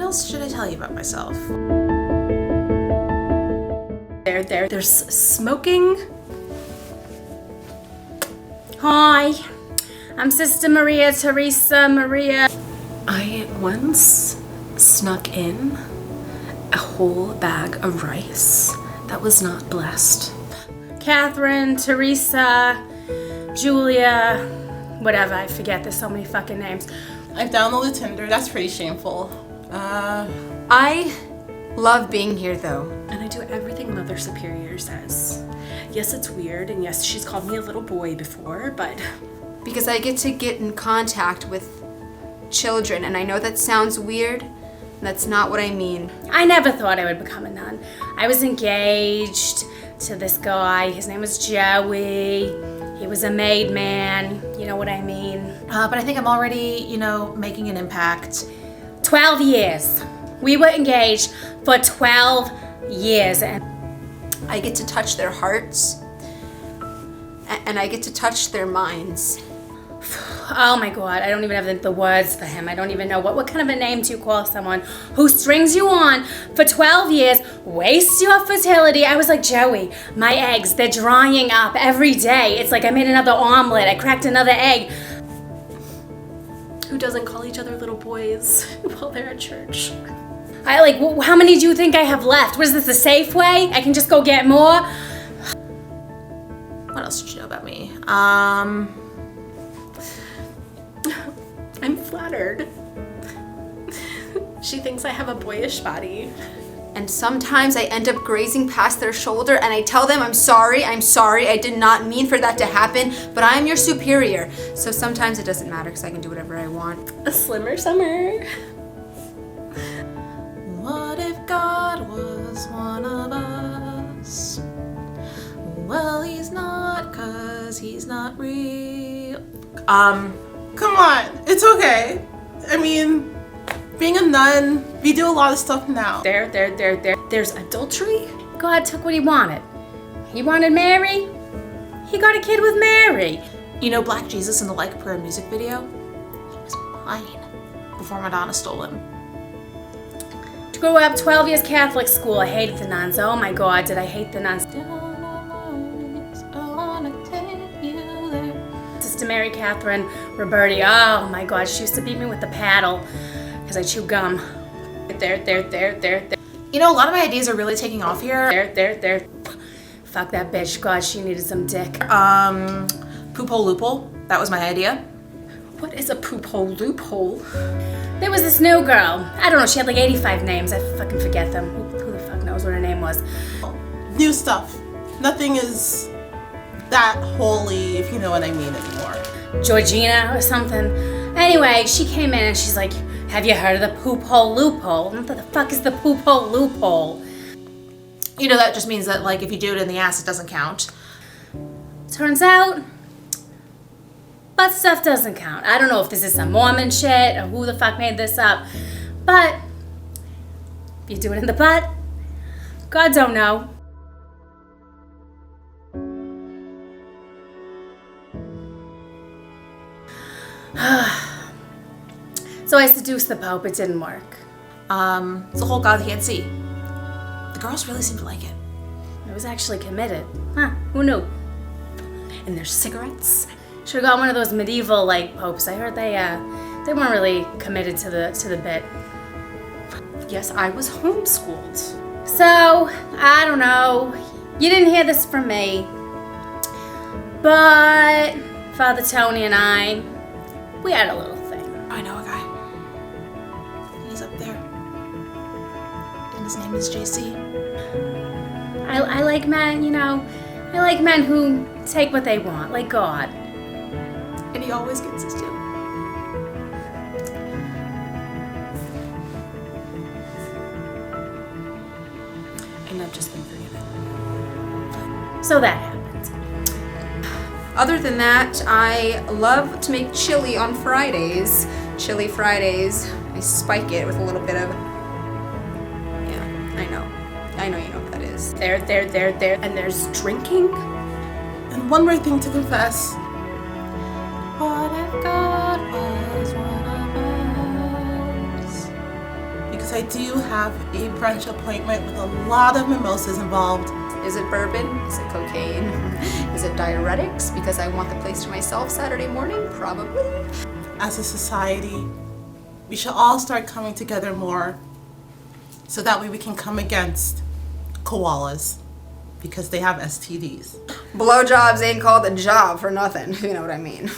else should I tell you about myself? There's smoking. Hi, I'm Sister Maria Teresa Maria. I once snuck in a whole bag of rice that was not blessed. Catherine, Teresa, Julia, whatever, I forget, there's so many fucking names. I've downloaded Tinder, that's pretty shameful. I love being here though. And I do everything Mother Superior says. Yes, it's weird, and yes, she's called me a little boy before, but... Because I get to get in contact with children, and I know that sounds weird. That's not what I mean. I never thought I would become a nun. I was engaged to this guy. His name was Joey. He was a made man. You know what I mean? But I think I'm already, making an impact. 12 years. We were engaged for 12 years. And I get to touch their hearts, and I get to touch their minds. Oh my God, I don't even have the words for him. I don't even know. What kind of a name do you call someone who strings you on for 12 years, wastes your fertility? I was like, Joey, my eggs, they're drying up every day. It's like I made another omelet. I cracked another egg. Who doesn't call each other little boys while they're at church? How many do you think I have left? Was this a Safeway? I can just go get more? What else did you know about me? I'm flattered. She thinks I have a boyish body. And sometimes I end up grazing past their shoulder and I tell them I'm sorry, I did not mean for that to happen, but I'm your superior. So sometimes it doesn't matter because I can do whatever I want. A slimmer summer. What if God was one of us? Well, he's not, 'cause he's not real. Come on, it's okay. I mean, being a nun, we do a lot of stuff now. There's adultery. God took what he wanted. He wanted Mary. He got a kid with Mary. Black Jesus in the Like a Prayer music video? He was mine before Madonna stole him. Grew up 12 years Catholic school. I hated the nuns. Oh my God, did I hate the nuns. Sister Mary Catherine Roberti. Oh my God, she used to beat me with the paddle because I chew gum. There. A lot of my ideas are really taking off here. There. Fuck that bitch. God, she needed some dick. Poophole loophole. That was my idea. What is a poophole loophole? There was this new girl. I don't know, she had like 85 names. I fucking forget them. Who the fuck knows what her name was? New stuff. Nothing is that holy, if you know what I mean, anymore. Georgina or something. Anyway, she came in and she's like, have you heard of the poophole loophole? What the fuck is the poophole loophole? That just means that, if you do it in the ass, it doesn't count. Turns out, butt stuff doesn't count. I don't know if this is some Mormon shit or who the fuck made this up, but if you do it in the butt, God don't know. So I seduced the Pope, it didn't work. It's the whole God can't see. The girls really seem to like it. I was actually committed. Huh, who knew? And there's cigarettes. Should've got one of those medieval popes. I heard they weren't really committed to the bit. Yes, I was homeschooled. So, I don't know. You didn't hear this from me. But Father Tony and I, we had a little thing. I know a guy. He's up there. And his name is JC. I like men, I like men who take what they want, like God. And he always gets his due. And I've just been forgiven. So that happened. Other than that, I love to make chili on Fridays. Chili Fridays. I spike it with a little bit of... Yeah, I know you know what that is. There. And there's drinking. And one more thing to confess. What if God was one of us? Because I I do have a brunch appointment with a lot of mimosas involved. Is it bourbon? Is it cocaine? Is it diuretics? Because I want the place to myself Saturday morning? Probably. As a society, we should all start coming together more so that way we can come against koalas because they have STDs. Blowjobs ain't called a job for nothing. You know what I mean.